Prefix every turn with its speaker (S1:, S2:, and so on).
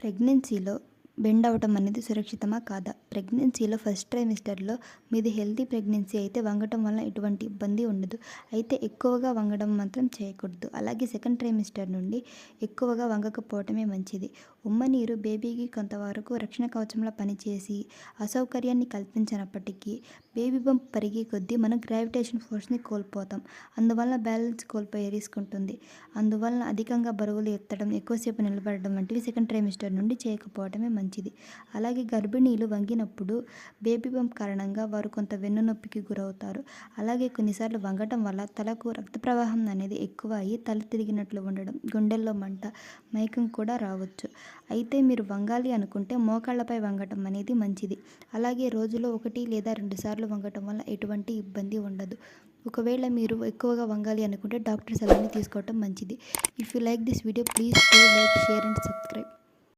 S1: ప్రెగ్నెన్సీలో బెండ్ అవ్వటం అనేది సురక్షితమా కాదా? ప్రెగ్నెన్సీలో ఫస్ట్ ట్రైమిస్టర్‌లో మీది హెల్తీ ప్రెగ్నెన్సీ అయితే వంగటం వలన ఎటువంటి ఇబ్బంది ఉండదు. అయితే ఎక్కువగా వంగడం మాత్రం చేయకూడదు. అలాగే సెకండ్ ట్రైమిస్టర్ నుండి ఎక్కువగా వంగకపోవటమే మంచిది. ఉమ్మనీరు బేబీకి కొంతవరకు రక్షణ కవచంలా పనిచేసి అసౌకర్యాన్ని కల్పించనప్పటికీ బేబీ బంప్ పెరిగే కొద్దీ మనం గ్రావిటేషన్ ఫోర్స్‌ని కోల్పోతాం. అందువలన బ్యాలెన్స్ కోల్పోయే రిస్క్ ఉంటుంది. అందువలన అధికంగా బరువులు ఎత్తడం, ఎక్కువసేపు నిలబడడం వంటివి సెకండ్ ట్రైమిస్టర్ నుండి చేయకపోవటమే మంచిది. అలాగే గర్భిణీలు వంగినప్పుడు బేబీ బంప్ కారణంగా వారు కొంత వెన్నునొప్పికి గురవుతారు. అలాగే కొన్నిసార్లు వంగటం వల్ల తలకు రక్త ప్రవాహం అనేది ఎక్కువ అయ్యి తల తిరిగినట్లు ఉండడం, గుండెల్లో మంట, మైకం కూడా రావచ్చు. అయితే మీరు వంగాలి అనుకుంటే మోకాళ్ళపై వంగటం అనేది మంచిది. అలాగే రోజులో 1 లేదా 2 సార్లు వంగటం వల్ల ఎటువంటి ఇబ్బంది ఉండదు. ఒకవేళ మీరు ఎక్కువగా వంగాలి అనుకుంటే డాక్టర్ సలహాని తీసుకోవటం మంచిది. If you like this video please do like, share and subscribe.